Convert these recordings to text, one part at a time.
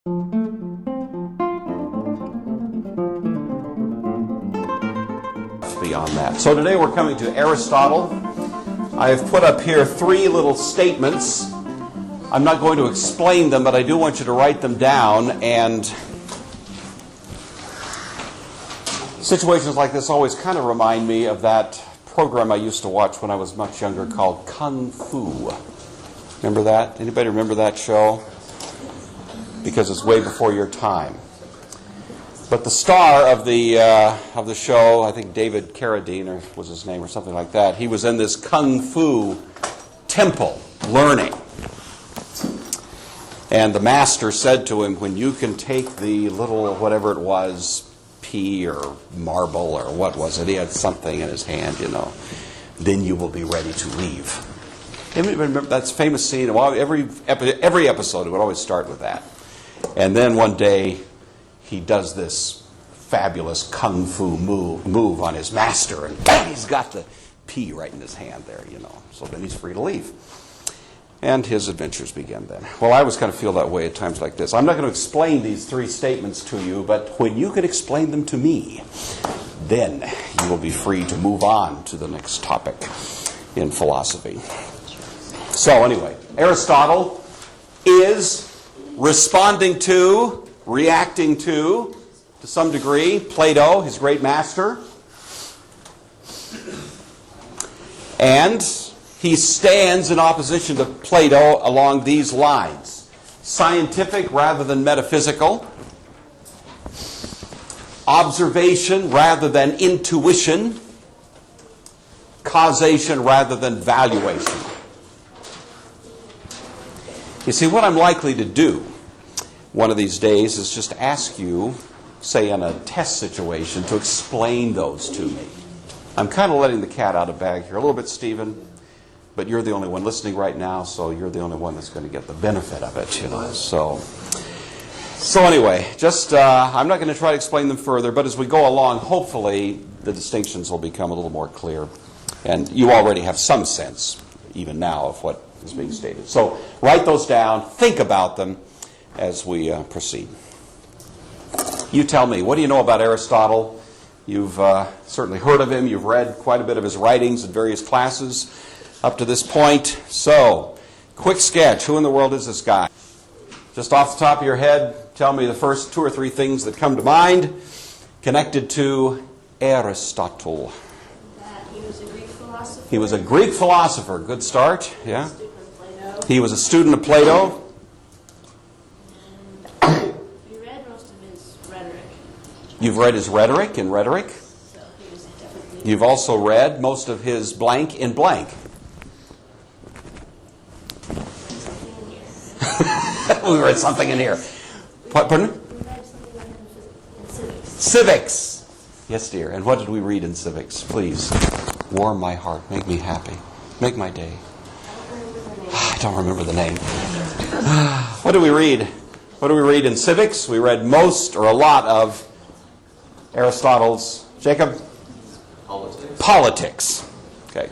Beyond that. So today we're coming to Aristotle. I have put up here 3 little statements. I'm not going to explain them, but I do want you to write them down. And situations like this always kind of remind me of that program I used to watch when I was much younger called Kung Fu. Remember that? Anybody remember that show? Because it's way before your time. But the star of the show, I think David Carradine was his name or something like that, he was in this Kung Fu temple learning. And the master said to him, when you can take the little, whatever it was, pea or marble or what was it, he had something in his hand, then you will be ready to leave. Remember that famous scene? Well, every episode it would always start with that. And then one day he does this fabulous kung fu move on his master, and bang, he's got the pea right in his hand there, So then he's free to leave. And his adventures begin then. Well, I always kind of feel that way at times like this. I'm not going to explain these 3 statements to you, but when you can explain them to me, then you will be free to move on to the next topic in philosophy. So anyway, Aristotle is responding to, reacting to some degree, Plato, his great master. And he stands in opposition to Plato along these lines. Scientific rather than metaphysical. Observation rather than intuition. Causation rather than valuation. You see, what I'm likely to do one of these days is just ask you, say in a test situation, to explain those to me. I'm kind of letting the cat out of the bag here a little bit, Stephen, but you're the only one listening right now, so you're the only one that's going to get the benefit of it, So anyway, just I'm not going to try to explain them further, but as we go along, hopefully the distinctions will become a little more clear, and you already have some sense, even now, of what is being stated. So write those down, think about them as we proceed. You tell me, what do you know about Aristotle? You've certainly heard of him. You've read quite a bit of his writings in various classes up to this point. So, quick sketch. Who in the world is this guy? Just off the top of your head, tell me the first 2 or 3 things that come to mind connected to Aristotle. He was a Greek philosopher. He was a Greek philosopher. Good start. Yeah. He was a student of Plato. He was a student of Plato. We read most of his rhetoric. You've read his rhetoric in rhetoric. So he was definitely. You've also read most of his blank in blank. We read something in here. Pardon? We read something in civics. Civics. Yes, dear. And what did we read in civics? Please. Warm my heart. Make me happy. Make my day. I don't remember the name. What do we read? What do we read in civics? We read most or a lot of Aristotle's, Jacob? Politics. Okay.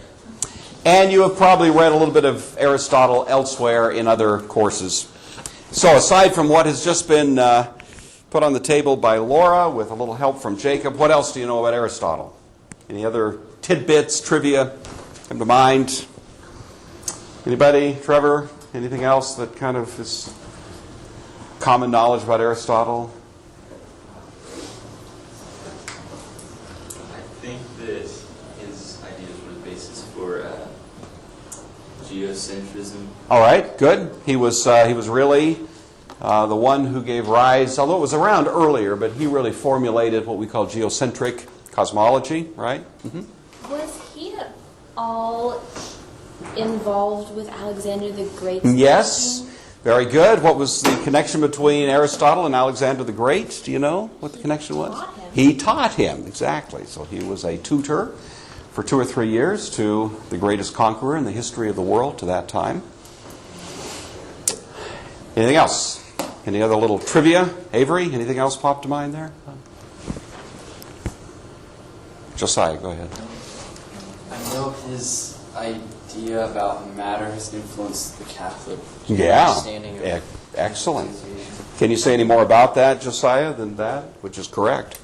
And you have probably read a little bit of Aristotle elsewhere in other courses. So aside from what has just been put on the table by Laura with a little help from Jacob, what else do you know about Aristotle? Any other tidbits, trivia come to mind? Anybody? Trevor? Anything else that kind of is common knowledge about Aristotle? I think that his ideas were the basis for geocentrism. All right, good. He was really the one who gave rise, although it was around earlier, but he really formulated what we call geocentric cosmology, right? Mm-hmm. Was he at all involved with Alexander the Great? Yes. Very good. What was the connection between Aristotle and Alexander the Great? Do you know what the connection was? He taught him, exactly. So he was a tutor for 2 or 3 years to the greatest conqueror in the history of the world to that time. Anything else? Any other little trivia? Avery, anything else pop to mind there? Josiah, go ahead. I know his idea about matter has influenced the Catholic understanding of excellent. Can you say any more about that, Josiah, than that? Which is correct.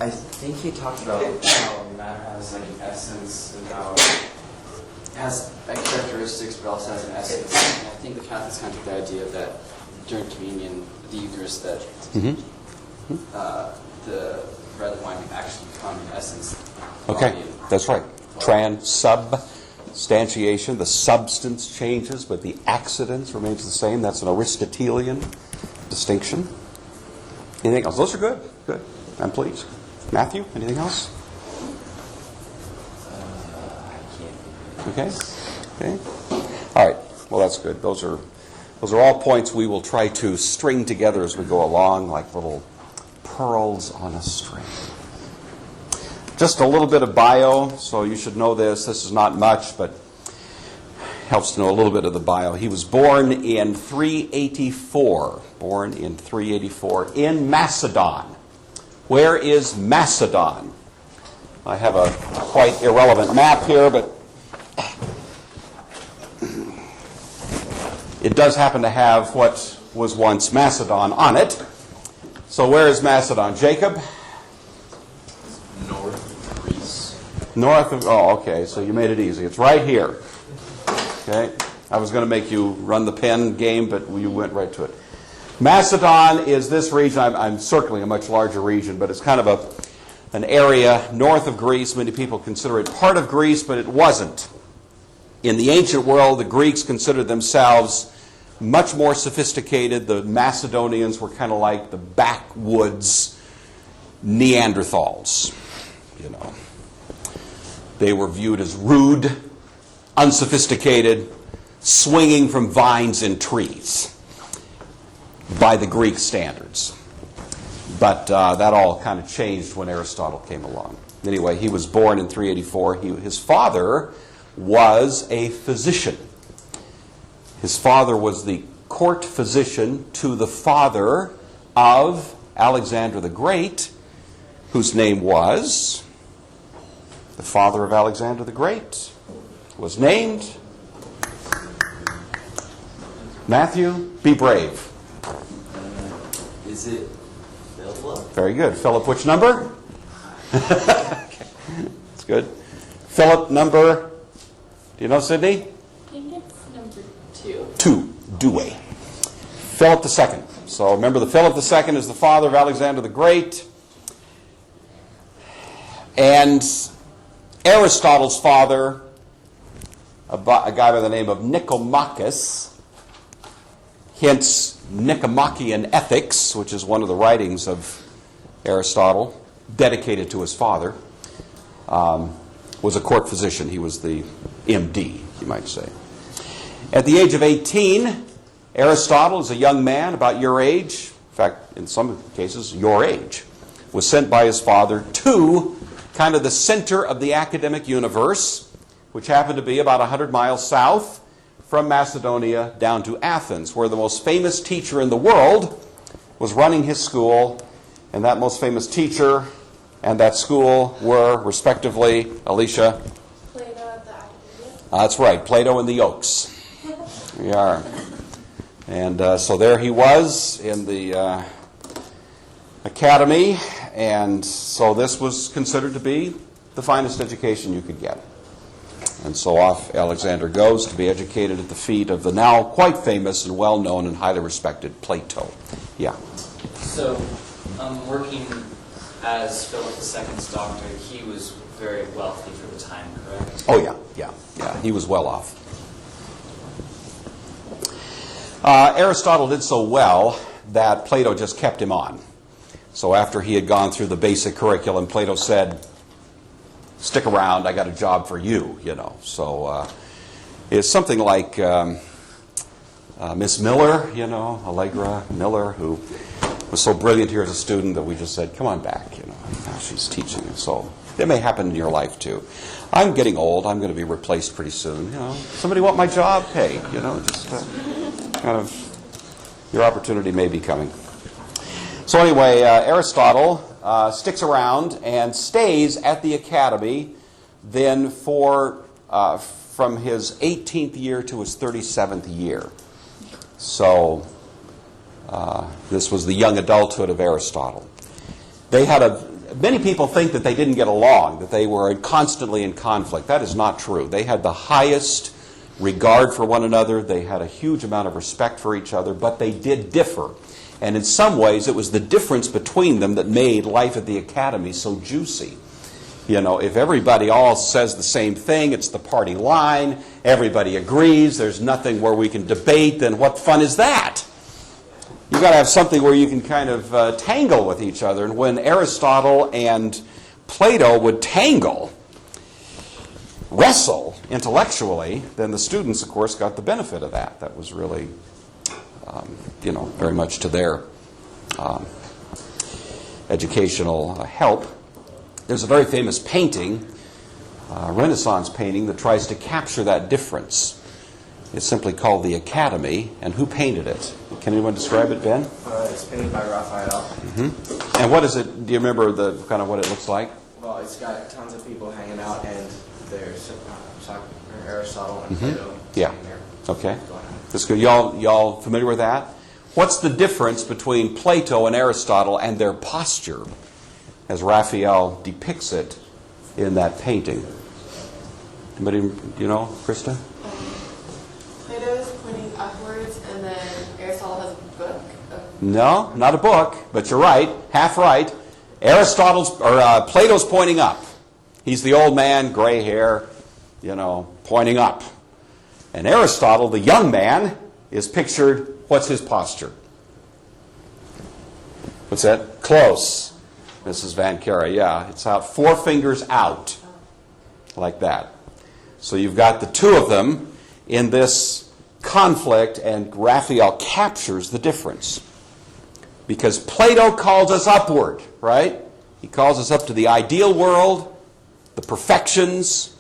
I think he talked about how matter has like an essence and how it has characteristics but also has an essence. And I think the Catholics kind of took the idea that during communion, the Eucharist, that the bread and wine actually become in essence. Okay, that's right. Transubstantiation, the substance changes, but the accidents remains the same. That's an Aristotelian distinction. Anything else? Those are good. Good. I'm pleased. Matthew, anything else? Okay. Okay. All right. Well, that's good. Those are all points we will try to string together as we go along, like little pearls on a string. Just a little bit of bio, so you should know this. This is not much, but helps to know a little bit of the bio. He was born in 384. Born in 384 in Macedon. Where is Macedon? I have a quite irrelevant map here, but it does happen to have what was once Macedon on it. So where is Macedon? Jacob? North Greece. North of, oh, okay, so you made it easy. It's right here. Okay, I was going to make you run the pen game, but you went right to it. Macedon is this region. I'm circling a much larger region, but it's kind of an area north of Greece. Many people consider it part of Greece, but it wasn't. In the ancient world, the Greeks considered themselves much more sophisticated. The Macedonians were kind of like the backwoods Neanderthals, you know. They were viewed as rude, unsophisticated, swinging from vines and trees by the Greek standards. But that all kind of changed when Aristotle came along. Anyway, he was born in 384. His father was a physician. His father was the court physician to the father of Alexander the Great, whose name was, the father of Alexander the Great was named Matthew. Be brave. Is it Philip? Very good. Philip, which number? Okay. That's good. Philip, number, do you know, Sydney? I think it's number 2. 2. Due. Philip II. So remember, the Philip II is the father of Alexander the Great. And Aristotle's father, a guy by the name of Nicomachus, hence Nicomachean Ethics, which is one of the writings of Aristotle, dedicated to his father, was a court physician. He was the MD, you might say. At the age of 18, Aristotle, as a young man about your age, in fact, in some cases, your age, was sent by his father to kind of the center of the academic universe, which happened to be about 100 miles south from Macedonia down to Athens, where the most famous teacher in the world was running his school, and that most famous teacher and that school were, respectively, Alicia? Plato at the Academia. That's right, Plato and the Oaks. We are. And so there he was in the academy, and so this was considered to be the finest education you could get. And so off Alexander goes to be educated at the feet of the now quite famous and well-known and highly respected Plato. Yeah. So, working as Philip II's doctor, he was very wealthy for the time, correct? Oh, yeah. He was well off. Aristotle did so well that Plato just kept him on. So after he had gone through the basic curriculum, Plato said, stick around, I got a job for you, you know. So it's something like Miss Miller, you know, Allegra Miller, who was so brilliant here as a student that we just said, come on back, you know. Now she's teaching. So it may happen in your life too. I'm getting old. I'm going to be replaced pretty soon. You know, somebody want my job? Hey, you know, just kind of your opportunity may be coming. So anyway, Aristotle sticks around and stays at the academy then for from his 18th year to his 37th year. So this was the young adulthood of Aristotle. They had many people think that they didn't get along, that they were constantly in conflict. That is not true. They had the highest regard for one another. They had a huge amount of respect for each other, but they did differ. And in some ways, it was the difference between them that made life at the academy so juicy. You know, if everybody all says the same thing, it's the party line, everybody agrees, there's nothing where we can debate, then what fun is that? You've got to have something where you can kind of tangle with each other. And when Aristotle and Plato would tangle, wrestle intellectually, then the students, of course, got the benefit of that. That was really, very much to their educational help. There's a very famous painting, Renaissance painting, that tries to capture that difference. It's simply called The Academy. And who painted it? Can anyone describe it, Ben? It's painted by Raphael. Mm-hmm. And what is it? Do you remember the kind of what it looks like? Well, it's got tons of people hanging out, and there's Aristotle and Plato Yeah. there. Okay. That's good. Y'all familiar with that? What's the difference between Plato and Aristotle and their posture, as Raphael depicts it in that painting? Anybody, do you know, Krista? Plato is pointing upwards, and then Aristotle has a book. No, not a book, but you're right, half right. Plato's pointing up. He's the old man, gray hair, pointing up. And Aristotle, the young man, is pictured, what's his posture? What's that? Close. Mrs. Van Kara, yeah. It's out, 4 fingers out, like that. So you've got the two of them in this conflict, and Raphael captures the difference. Because Plato calls us upward, right? He calls us up to the ideal world, the perfections,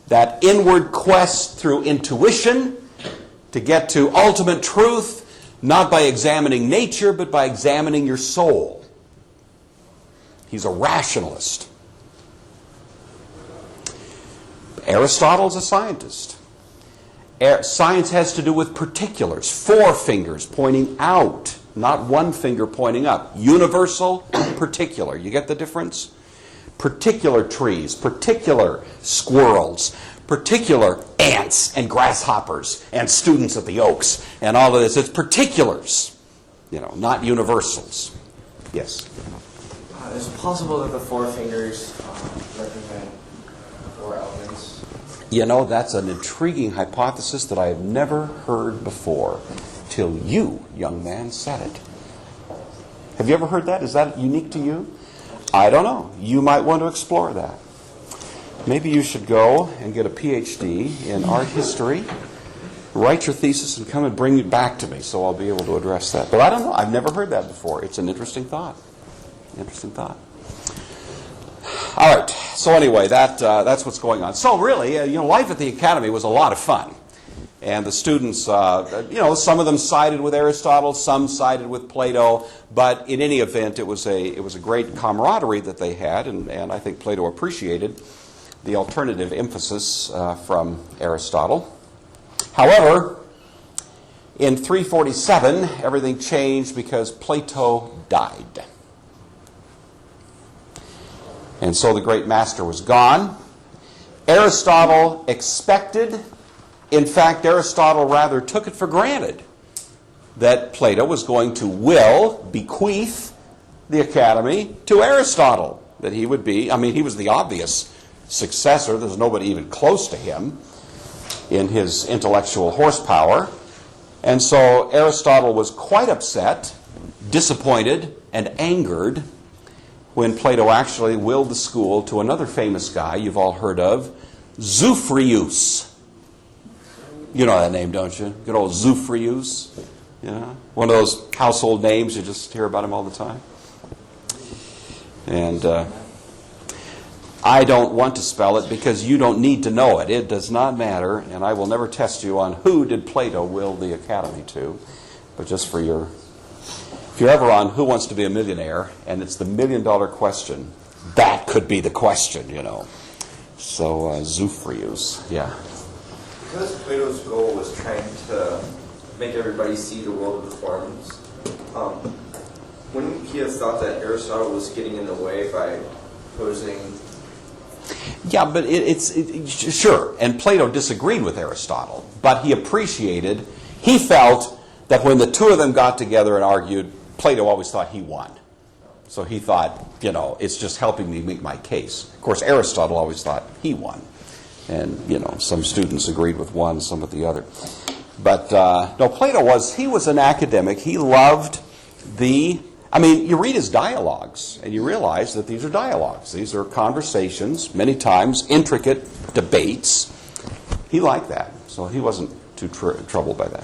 that inward quest through intuition to get to ultimate truth, not by examining nature, but by examining your soul. He's a rationalist. Aristotle's a scientist. Science has to do with particulars, 4 fingers pointing out, not 1 finger pointing up. Universal, particular. You get the difference? Particular trees, particular squirrels, particular ants and grasshoppers and students at the Oaks and all of this. It's particulars, not universals. Yes? Is it possible that the 4 fingers represent 4 elements? That's an intriguing hypothesis that I have never heard before till you, young man, said it. Have you ever heard that? Is that unique to you? I don't know. You might want to explore that. Maybe you should go and get a PhD in art history, write your thesis, and come and bring it back to me so I'll be able to address that. But I don't know. I've never heard that before. It's an interesting thought. Interesting thought. All right. So anyway, that's what's going on. So really, life at the academy was a lot of fun. And the students, some of them sided with Aristotle, some sided with Plato, but in any event, it was a great camaraderie that they had, and I think Plato appreciated the alternative emphasis from Aristotle. However, in 347, everything changed because Plato died. And so the great master was gone. Aristotle expected, in fact, Aristotle rather took it for granted that Plato was going to bequeath the academy to Aristotle. That he would be, he was the obvious successor. There's nobody even close to him in his intellectual horsepower. And so Aristotle was quite upset, disappointed, and angered when Plato actually willed the school to another famous guy you've all heard of, Zufrius. You know that name, don't you? Good old Zufrius. One of those household names, you just hear about him all the time. And I don't want to spell it because you don't need to know it. It does not matter, and I will never test you on who did Plato will the academy to. But just for if you're ever on Who Wants to Be a Millionaire, and it's the $1 million question, that could be the question, So, Zufrius, yeah. Because Plato's goal was trying to make everybody see the world of the forms. Wouldn't he have thought that Aristotle was getting in the way by posing? Yeah, but sure, and Plato disagreed with Aristotle, but he felt that when the two of them got together and argued, Plato always thought he won. So he thought, it's just helping me make my case. Of course, Aristotle always thought he won. And, some students agreed with one, some with the other. But, no, Plato was an academic. He loved you read his dialogues, and you realize that these are dialogues. These are conversations, many times intricate debates. He liked that, so he wasn't too troubled by that.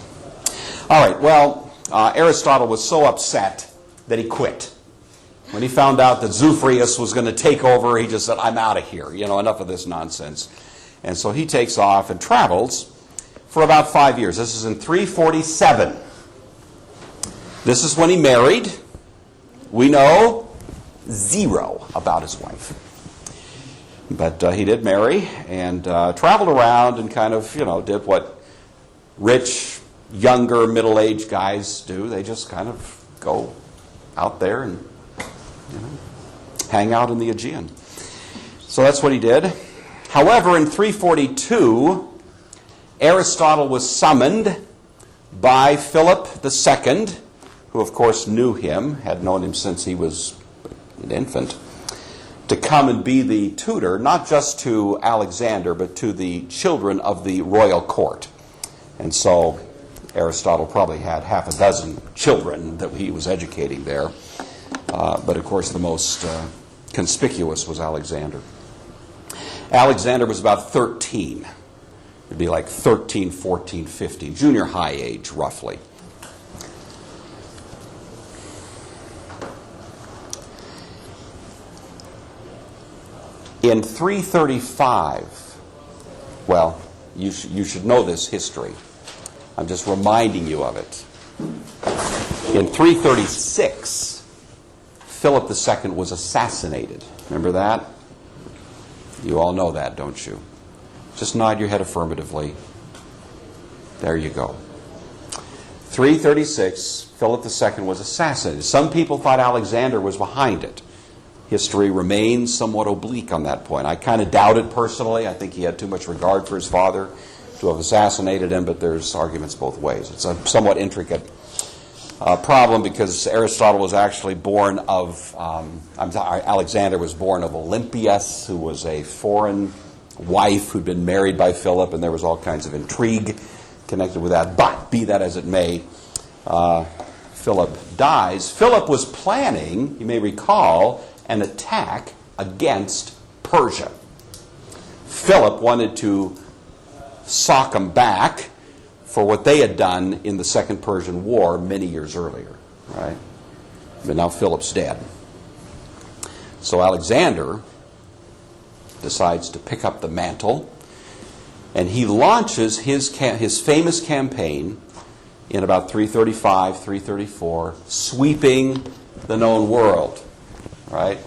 All right, well, Aristotle was so upset that he quit. When he found out that Zufrius was going to take over, he just said, I'm out of here, enough of this nonsense. And so he takes off and travels for about 5 years. This is in 347. This is when he married. We know zero about his wife. But he did marry and traveled around and kind of, did what rich, younger, middle-aged guys do. They just kind of go out there and, hang out in the Aegean. So that's what he did. However, in 342, Aristotle was summoned by Philip II, who of course knew him, had known him since he was an infant, to come and be the tutor, not just to Alexander, but to the children of the royal court. And so Aristotle probably had half a dozen children that he was educating there. But of course the most conspicuous was Alexander. Alexander was about 13. It'd be like 13, 14, 15, junior high age, roughly. In 335, well, you should know this history. I'm just reminding you of it. In 336, Philip II was assassinated. Remember that? You all know that, don't you? Just nod your head affirmatively. There you go. 336, Philip II was assassinated. Some people thought Alexander was behind it. History remains somewhat oblique on that point. I kind of doubt it personally. I think he had too much regard for his father to have assassinated him, but there's arguments both ways. It's a somewhat intricate problem because Aristotle was actually born of, Alexander was born of Olympias, who was a foreign wife who'd been married by Philip, and there was all kinds of intrigue connected with that. But be that as it may, Philip dies. Philip was planning, you may recall, an attack against Persia. Philip wanted to sock them back for what they had done in the Second Persian War many years earlier, right? But now Philip's dead. So Alexander decides to pick up the mantle, and he launches his famous campaign in about 335, 334, sweeping the known world, right?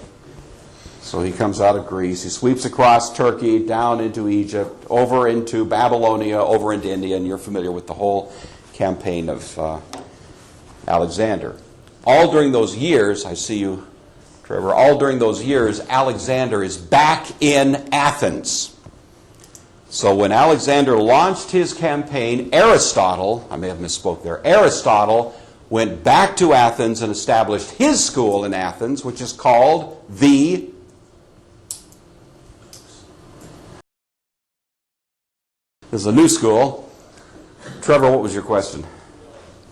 So he comes out of Greece, he sweeps across Turkey, down into Egypt, over into Babylonia, over into India, and you're familiar with the whole campaign of Alexander. All during those years, I see you, Trevor, all during those years, Alexander is back in Athens. So when Alexander launched his campaign, Aristotle, I may have misspoke there, Aristotle went back to Athens and established his school in Athens, which is called the This is a new school. Trevor, what was your question?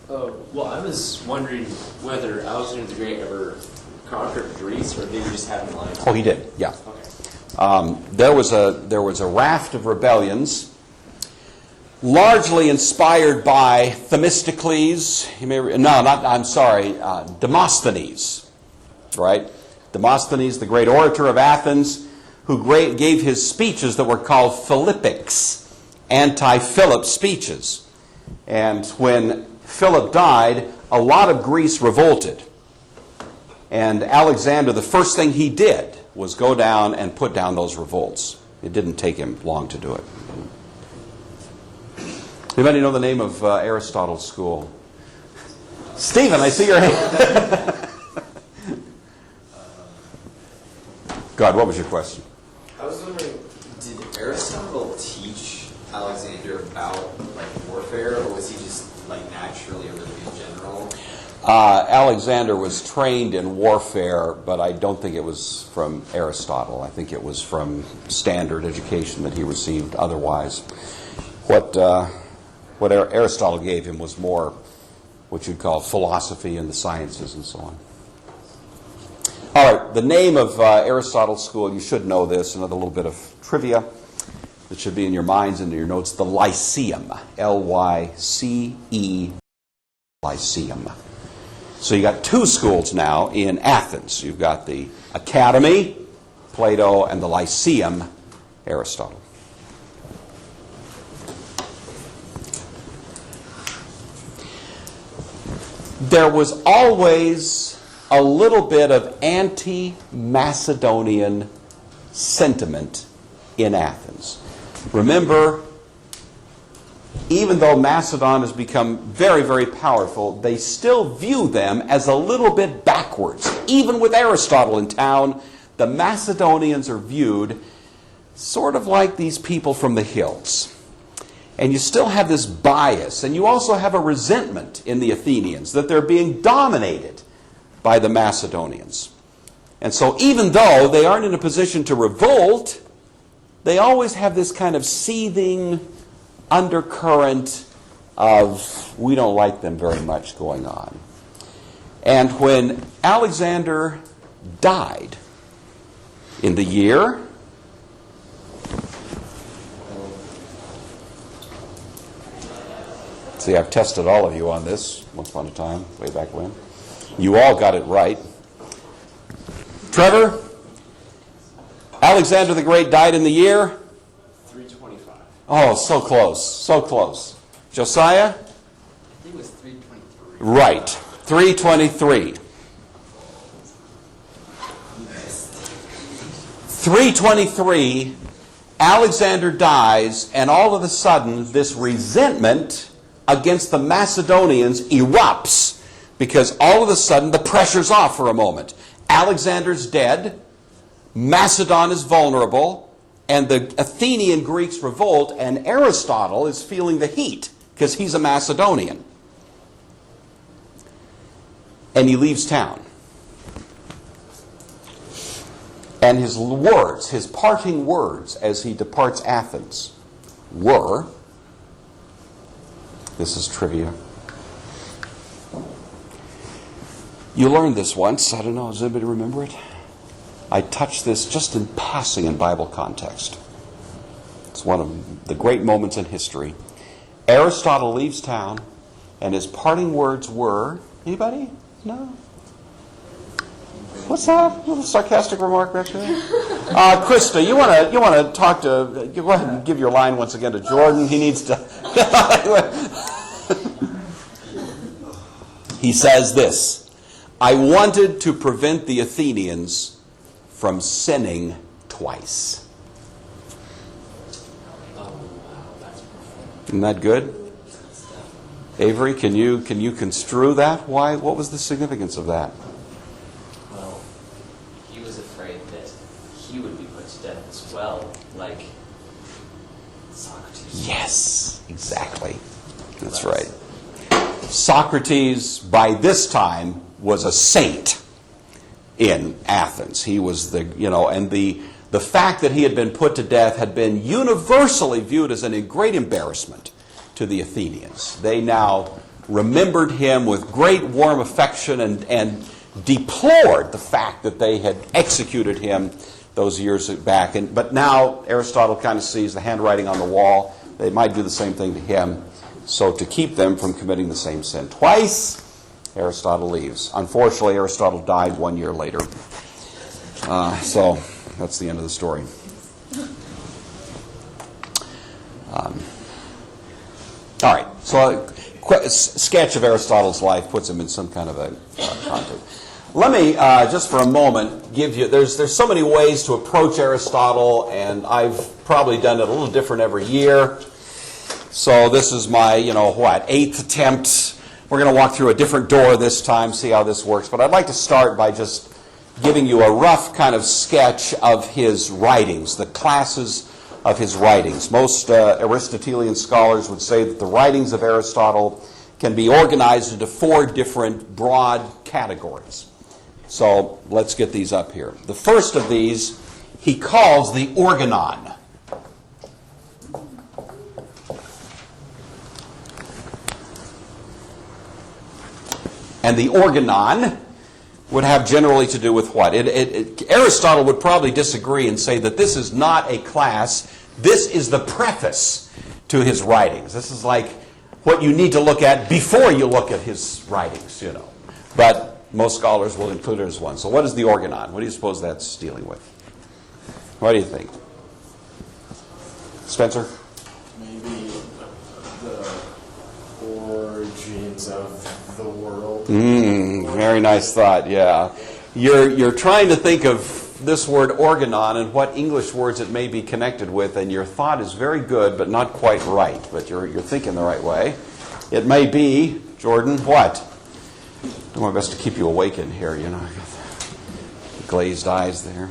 Well, I was wondering whether Alexander the Great ever conquered Greece, or did he just have an alliance? Oh, he did, yeah. Okay. There was a raft of rebellions, largely inspired by Themistocles. Demosthenes, right? Demosthenes, the great orator of Athens, who gave his speeches that were called Philippics, anti-Philip speeches. And when Philip died, a lot of Greece revolted. And Alexander, the first thing he did was go down and put down those revolts. It didn't take him long to do it. Anybody know the name of Aristotle's school? Stephen, I see your hand. God, what was your question? I was wondering, did Aristotle teach Alexander about like warfare, or was he just like naturally or living in general? Alexander was trained in warfare, but I don't think it was from Aristotle. I think it was from standard education that he received otherwise. What Aristotle gave him was more what you'd call philosophy and the sciences and so on. All right, the name of Aristotle's school, you should know this, another little bit of trivia that should be in your minds and in your notes, the Lyceum, L-Y-C-E, Lyceum. So you got two schools now in Athens. You've got the Academy, Plato, and the Lyceum, Aristotle. There was always a little bit of anti-Macedonian sentiment in Athens. Remember, even though Macedon has become very, very powerful, they still view them as a little bit backwards. Even with Aristotle in town, the Macedonians are viewed sort of like these people from the hills. And you still have this bias, and you also have a resentment in the Athenians that they're being dominated by the Macedonians. And so even though they aren't in a position to revolt, they always have this kind of seething undercurrent of we don't like them very much going on. And when Alexander died in the year, see, I've tested all of you on this once upon a time, way back when. You all got it right. Trevor, Alexander the Great died in the year? 325. Oh, so close, so close. Josiah? I think it was 323. Right, 323. 323, Alexander dies, and all of a sudden this resentment against the Macedonians erupts because all of a sudden the pressure's off for a moment. Alexander's dead, Macedon is vulnerable, and the Athenian Greeks revolt, and Aristotle is feeling the heat because he's a Macedonian. And he leaves town. And his words, his parting words as he departs Athens were, this is trivia. You learned this once. I don't know, does anybody remember it? I touched this just in passing in Bible context. It's one of the great moments in history. Aristotle leaves town, and his parting words were, anybody? No? What's that? A little sarcastic remark back there? Krista, you want to talk to, go ahead and give your line once again to Jordan. He needs to. He says this, I wanted to prevent the Athenians from sinning twice. Isn't that good? Avery, can you construe that? Why? What was the significance of that? Well, he was afraid that he would be put to death as well, like Socrates. Yes, exactly. That's right. Socrates, by this time, was a saint in Athens. He was and the fact that he had been put to death had been universally viewed as a great embarrassment to the Athenians. They now remembered him with great warm affection and deplored the fact that they had executed him those years back. But now Aristotle kind of sees the handwriting on the wall. They might do the same thing to him. So to keep them from committing the same sin twice, Aristotle leaves. Unfortunately, Aristotle died 1 year later. So that's the end of the story. All right, so a sketch of Aristotle's life puts him in some kind of a context. Let me, just for a moment, give you, there's so many ways to approach Aristotle, and I've probably done it a little different every year. So this is my, eighth attempt. We're going to walk through a different door this time, see how this works. But I'd like to start by just giving you a rough kind of sketch of his writings, the classes of his writings. Most Aristotelian scholars would say that the writings of Aristotle can be organized into 4 different broad categories. So let's get these up here. The first of these he calls the organon. And the organon would have generally to do with what? Aristotle would probably disagree and say that this is not a class. This is the preface to his writings. This is like what you need to look at before you look at his writings, But most scholars will include it as one. So what is the organon? What do you suppose that's dealing with? What do you think? Spencer? Maybe the origins of the world. Very nice thought, yeah. You're trying to think of this word organon and what English words it may be connected with, and your thought is very good, but not quite right. But you're thinking the right way. It may be, Jordan, what? Do my best to keep you awake in here, I got the glazed eyes there.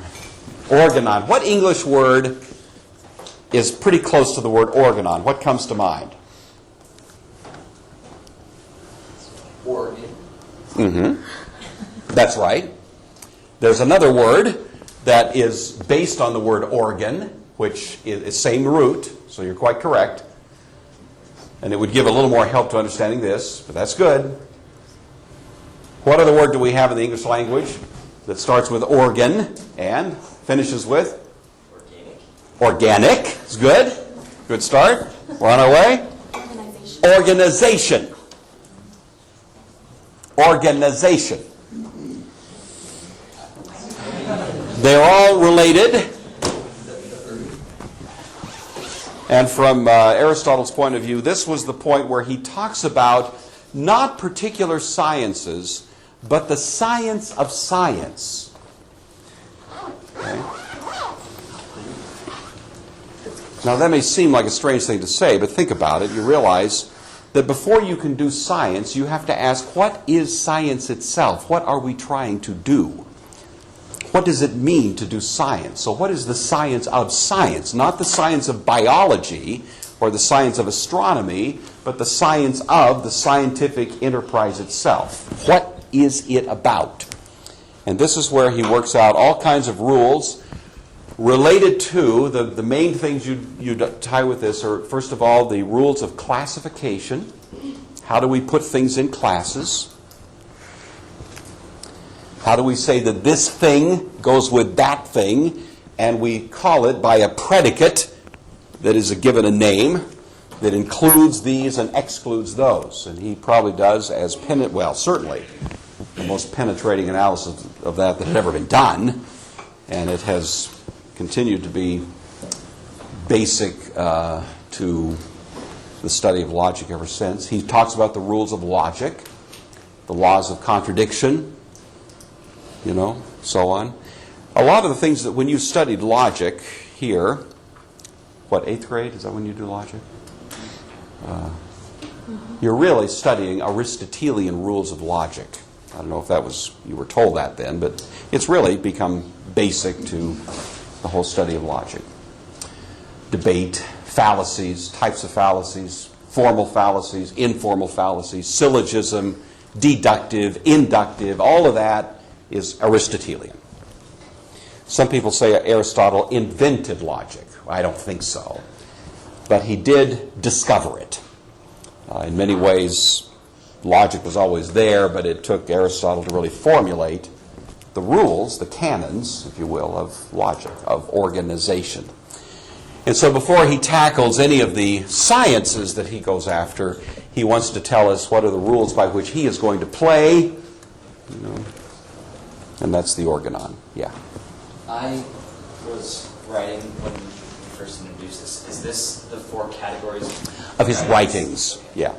Organon. What English word is pretty close to the word organon? What comes to mind? Organ. That's right. There's another word that is based on the word organ, which is the same root, so you're quite correct. And it would give a little more help to understanding this, but that's good. What other word do we have in the English language that starts with organ and finishes with? Organic. It's good. Good start. We're on our way. Organization. Organization. They're all related. And from Aristotle's point of view, this was the point where he talks about not particular sciences, but the science of science. Okay? Now that may seem like a strange thing to say, but think about it. You realize that before you can do science, you have to ask, what is science itself? What are we trying to do? What does it mean to do science? So what is the science of science? Not the science of biology or the science of astronomy, but the science of the scientific enterprise itself. What is it about? And this is where he works out all kinds of rules related to, the main things you tie with this are, first of all, the rules of classification. How do we put things in classes? How do we say that this thing goes with that thing, and we call it by a predicate that is given a name that includes these and excludes those? And he probably does as certainly the most penetrating analysis of that had ever been done, and it has continued to be basic to the study of logic ever since. He talks about the rules of logic, the laws of contradiction, so on. A lot of the things that when you studied logic here, 8th grade? Is that when you do logic? You're really studying Aristotelian rules of logic. I don't know if you were told that then, but it's really become basic to the whole study of logic. Debate, fallacies, types of fallacies, formal fallacies, informal fallacies, syllogism, deductive, inductive, all of that is Aristotelian. Some people say Aristotle invented logic. I don't think so. But he did discover it. In many ways, logic was always there, but it took Aristotle to really formulate the rules, the canons, if you will, of logic, of organization. And so before he tackles any of the sciences that he goes after, he wants to tell us what are the rules by which he is going to play, and that's the organon. Yeah. I was writing when you first introduced this. Is this the 4 categories Of his writings, yeah.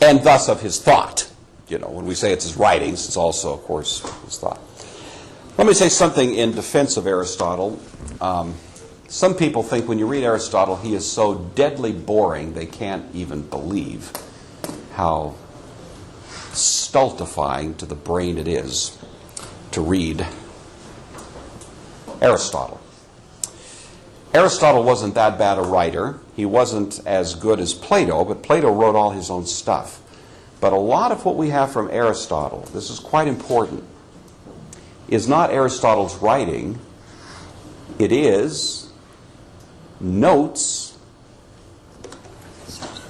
And thus of his thought. When we say it's his writings, it's also, of course, his thought. Let me say something in defense of Aristotle. Some people think when you read Aristotle, he is so deadly boring they can't even believe how stultifying to the brain it is to read Aristotle. Aristotle wasn't that bad a writer. He wasn't as good as Plato, but Plato wrote all his own stuff. But a lot of what we have from Aristotle, this is quite important, is not Aristotle's writing. It is notes.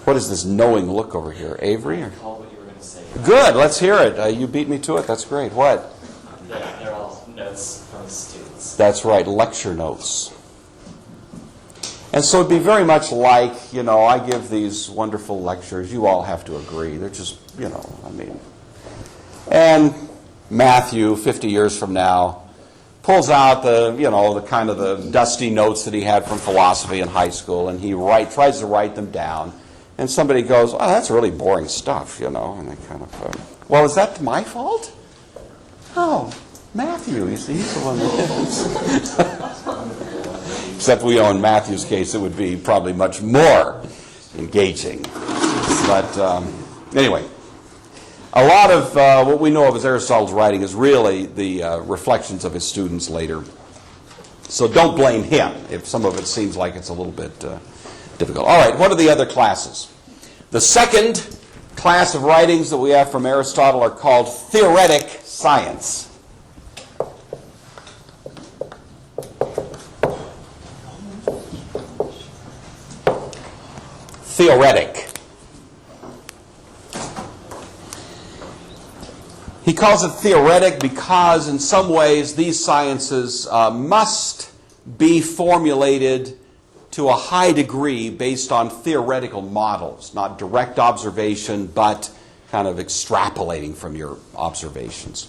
What is this knowing look over here? Avery? I recall what you were going to say. Good, let's hear it. You beat me to it. That's great. What? They're all notes from students. That's right, lecture notes. And so it'd be very much like, I give these wonderful lectures. You all have to agree. They're just, And Matthew, 50 years from now, pulls out the kind of the dusty notes that he had from philosophy in high school, and he tries to write them down. And somebody goes, "Oh, that's really boring stuff," and they kind of, well, is that my fault? Oh, Matthew, you see, he's the one that Except in Matthew's case, it would be probably much more engaging. But anyway, a lot of what we know of as Aristotle's writing is really the reflections of his students later. So don't blame him if some of it seems like it's a little bit difficult. All right, what are the other classes? The second class of writings that we have from Aristotle are called theoretic science. Theoretic. He calls it theoretic because in some ways these sciences must be formulated to a high degree based on theoretical models, not direct observation, but kind of extrapolating from your observations.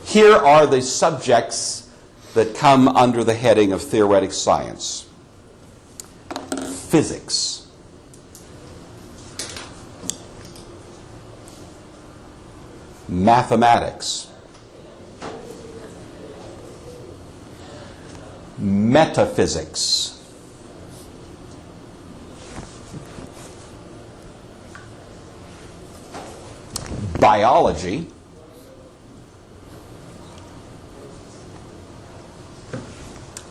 Here are the subjects that come under the heading of theoretic science. Physics. Mathematics. Metaphysics. Biology.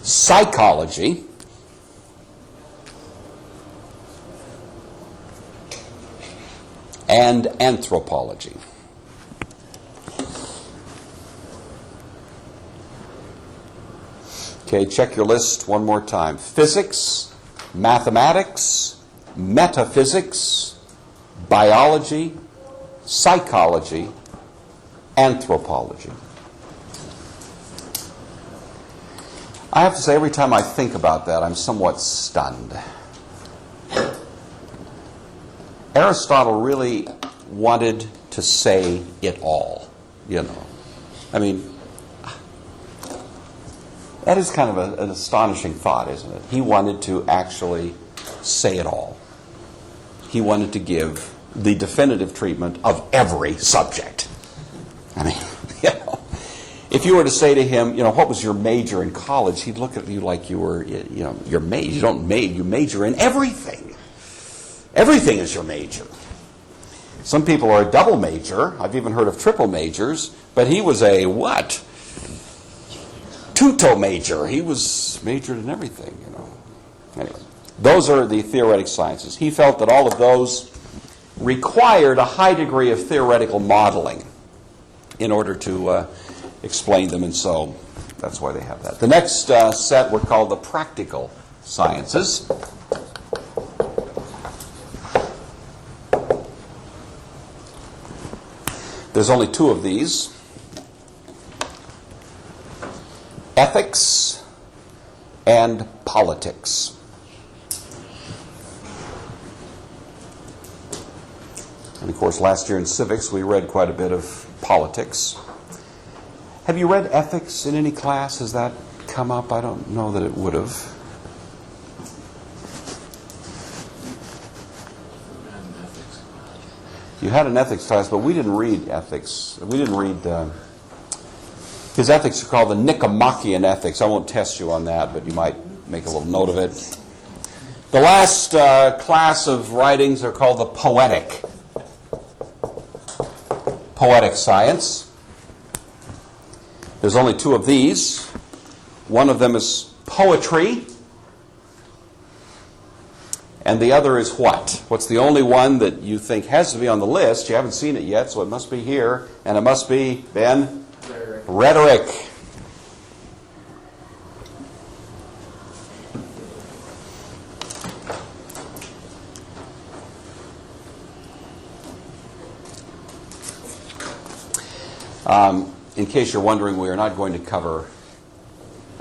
Psychology. And anthropology. Okay, check your list one more time. Physics, mathematics, metaphysics, biology, psychology, anthropology. I have to say, every time I think about that, I'm somewhat stunned. Aristotle really wanted to say it all, I mean, that is kind of an astonishing thought, isn't it? He wanted to actually say it all. He wanted to give the definitive treatment of every subject. I mean, if you were to say to him, what was your major in college, he'd look at you like you were, your major. You major in everything. Everything is your major. Some people are a double major. I've even heard of triple majors. But he was a what? Tuto major. He was majored in everything, Anyway, those are the theoretic sciences. He felt that all of those required a high degree of theoretical modeling in order to explain them, and so that's why they have that. The next set were called the practical sciences. There's only two of these. Ethics and politics. And of course, last year in civics, we read quite a bit of politics. Have you read ethics in any class? Has that come up? I don't know that it would have. You had an ethics class, but we didn't read ethics. We didn't read His ethics are called the Nicomachean Ethics. I won't test you on that, but you might make a little note of it. The last class of writings are called the poetic. Poetic science. There's only two of these. One of them is poetry. And the other is what? What's the only one that you think has to be on the list? You haven't seen it yet, so it must be here. And it must be, Ben? Rhetoric. In case you're wondering, we are not going to cover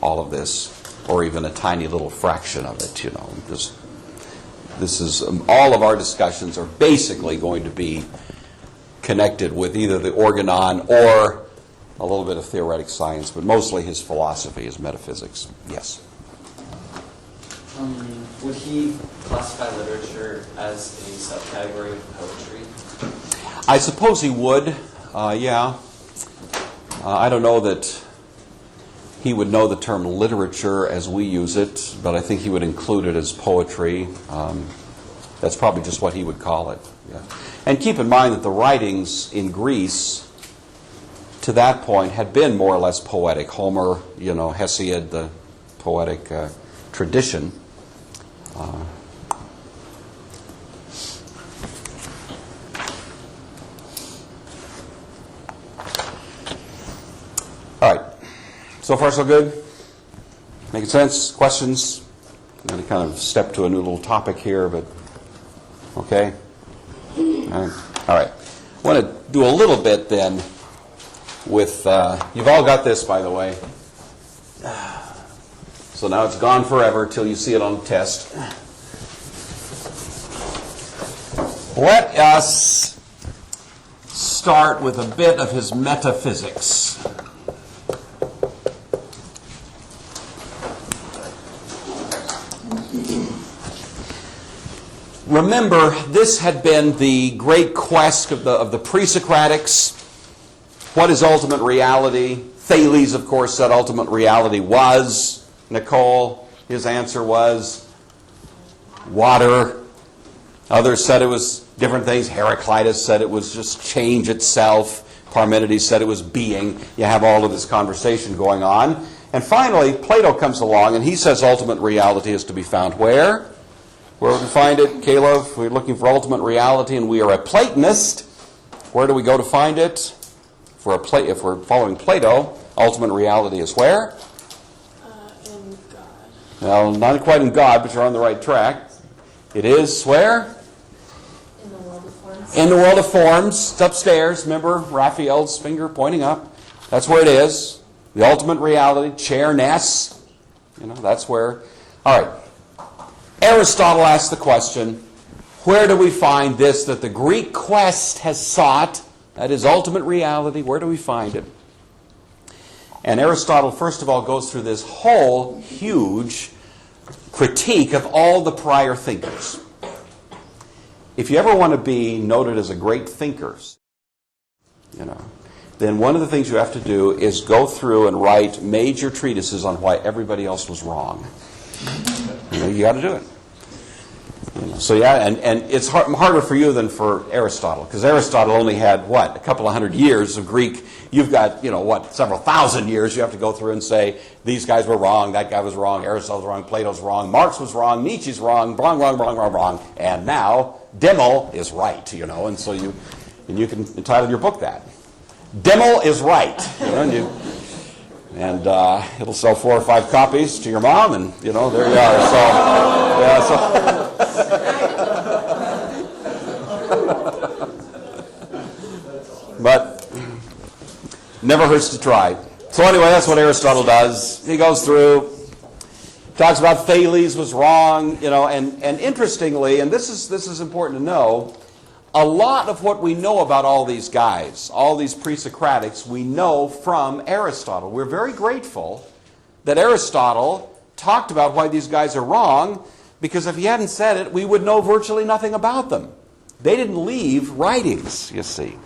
all of this, or even a tiny little fraction of it, you know. This is all of our discussions are basically going to be connected with either the organon or a little bit of theoretic science, but mostly his philosophy, his metaphysics. Yes. Would he classify literature as a subcategory of poetry? I suppose he would. Yeah. I don't know that he would know the term literature as we use it, but I think he would include it as poetry. That's probably just what he would call it. Yeah. And keep in mind that the writings in Greece to that point had been more or less poetic. Homer, you know, Hesiod, the poetic tradition. All right. So far, so good? Making sense? Questions? I'm going to kind of step to a new little topic here, but okay? All right. I want to do a little bit then with, you've all got this, by the way. So now it's gone forever till you see it on the test. Let us start with a bit of his metaphysics. Remember, this had been the great quest of the pre-Socratics. What is ultimate reality? Thales, of course, said ultimate reality was. Nicole, his answer was water. Others said it was different things. Heraclitus said it was just change itself. Parmenides said it was being. You have all of this conversation going on. And finally, Plato comes along and he says ultimate reality is to be found where? Where we find it, Caleb? We're looking for ultimate reality and we are a Platonist. Where do we go to find it? If we're following Plato, ultimate reality is where? In God. Well, not quite in God, but you're on the right track. It is where? In the world of forms. In the world of forms. It's upstairs. Remember Raphael's finger pointing up? That's where it is. The ultimate reality, chairness. You know, that's where. All right. Aristotle asked the question, where do we find this that the Greek quest has sought? That is ultimate reality. Where do we find it? And Aristotle, first of all, goes through this whole huge critique of all the prior thinkers. If you ever want to be noted as a great thinker, you know, then one of the things you have to do is go through and write major treatises on why everybody else was wrong. You know, you got to do it. You know, so yeah, and it's harder for you than for Aristotle, because Aristotle only had, what, a couple of hundred years of Greek. You've got, you know, what, several thousand years you have to go through and say, these guys were wrong, that guy was wrong, Aristotle's wrong, Plato's wrong, Marx was wrong, Nietzsche's wrong, wrong, and now Dimmel is right, you know, and so you can entitle your book that. Dimmel is right, you know, and it'll sell 4 or 5 copies to your mom, and, you know, there you are. So, yeah, so. But never hurts to try. So anyway, that's what Aristotle does. He goes through, talks about Thales was wrong, you know, and interestingly, and this is important to know, a lot of what we know about all these guys, all these pre-Socratics, we know from Aristotle. We're very grateful that Aristotle talked about why these guys are wrong, because if he hadn't said it, we would know virtually nothing about them. They didn't leave writings, you see.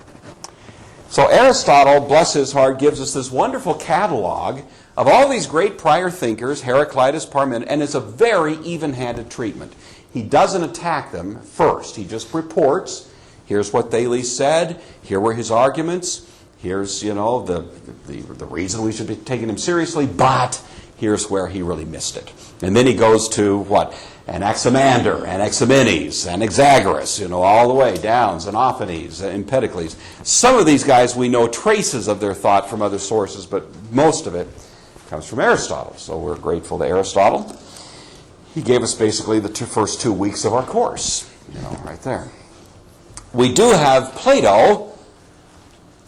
So Aristotle, bless his heart, gives us this wonderful catalog of all these great prior thinkers, Heraclitus, Parmenides, and it's a very even-handed treatment. He doesn't attack them first. He just reports, here's what Thales said, here were his arguments, here's, the reason we should be taking him seriously, but here's where he really missed it. And then he goes to what? Anaximander, Anaximenes, Anaxagoras, all the way down, Xenophanes, Empedocles. Some of these guys we know traces of their thought from other sources, but most of it comes from Aristotle. So we're grateful to Aristotle. He gave us basically the first 2 weeks of our course, right there. We do have Plato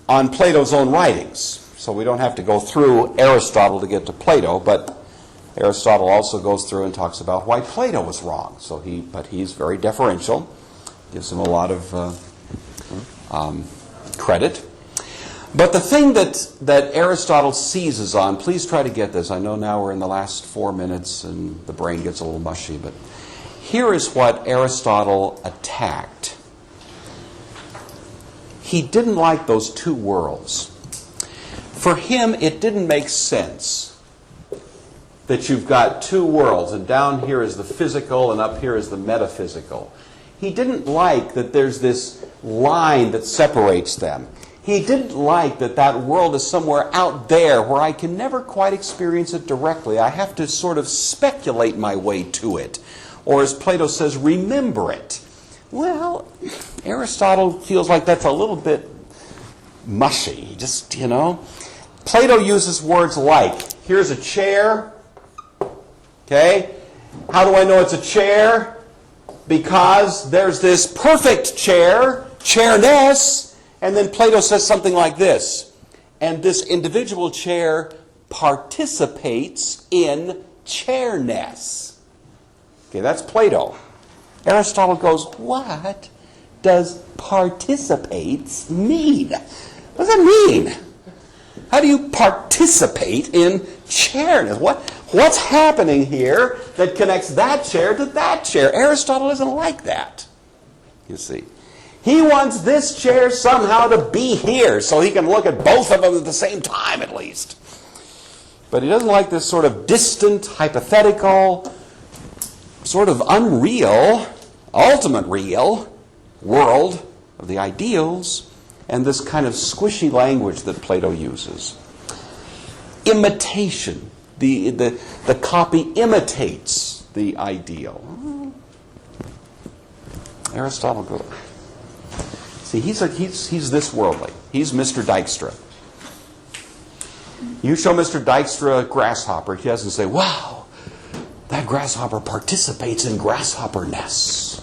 on Plato's own writings, so we don't have to go through Aristotle to get to Plato, but Aristotle also goes through and talks about why Plato was wrong. But he's very deferential, gives him a lot of credit. But the thing that Aristotle seizes on, please try to get this. I know now we're in the last 4 minutes and the brain gets a little mushy, but here is what Aristotle attacked. He didn't like those two worlds. For him, it didn't make sense that you've got two worlds, and down here is the physical and up here is the metaphysical. He didn't like that there's this line that separates them. He didn't like that world is somewhere out there where I can never quite experience it directly. I have to sort of speculate my way to it. Or as Plato says, remember it. Well, Aristotle feels like that's a little bit mushy. Plato uses words like, here's a chair. Okay? How do I know it's a chair? Because there's this perfect chair, chairness, and then Plato says something like this. And this individual chair participates in chairness. Okay, that's Plato. Aristotle goes, what does participates mean? What does that mean? How do you participate in chairness? What's happening here that connects that chair to that chair? Aristotle isn't like that, you see. He wants this chair somehow to be here so he can look at both of them at the same time at least. But he doesn't like this sort of distant, hypothetical, sort of unreal, ultimate real world of the ideals and this kind of squishy language that Plato uses. Imitation. The copy imitates the ideal. Aristotle goes. See, he's this worldly. He's Mr. Dijkstra. You show Mr. Dijkstra a grasshopper, he doesn't say, wow, that grasshopper participates in grasshopperness,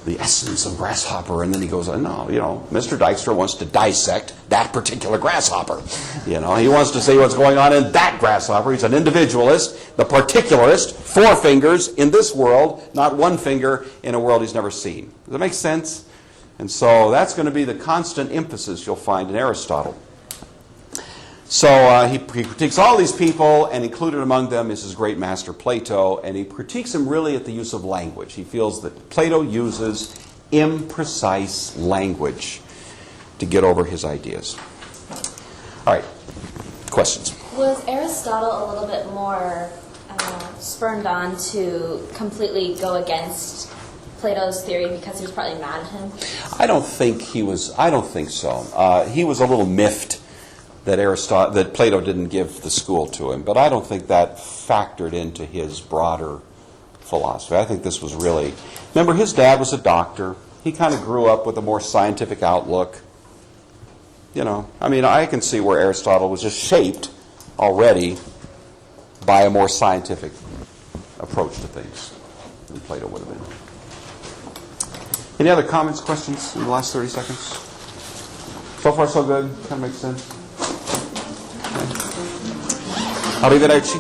the essence of grasshopper, and then he goes, no, Mr. Dijkstra wants to dissect that particular grasshopper. He wants to say what's going on in that grasshopper. He's an individualist, the particularist, 4 fingers in this world, not 1 finger in a world he's never seen. Does that make sense? And so that's going to be the constant emphasis you'll find in Aristotle. So he critiques all these people, and included among them is his great master Plato, and he critiques him really at the use of language. He feels that Plato uses imprecise language to get over his ideas. All right, questions? Was Aristotle a little bit more spurned on to completely go against Plato's theory because he was probably mad at him? I don't think so. He was a little miffed that Plato didn't give the school to him, but I don't think that factored into his broader philosophy. I think this was really... Remember, his dad was a doctor. He kind of grew up with a more scientific outlook. I can see where Aristotle was just shaped already by a more scientific approach to things than Plato would have been. Any other comments, questions in the last 30 seconds? So far, so good? Kind of makes sense? Okay. Arrivederci.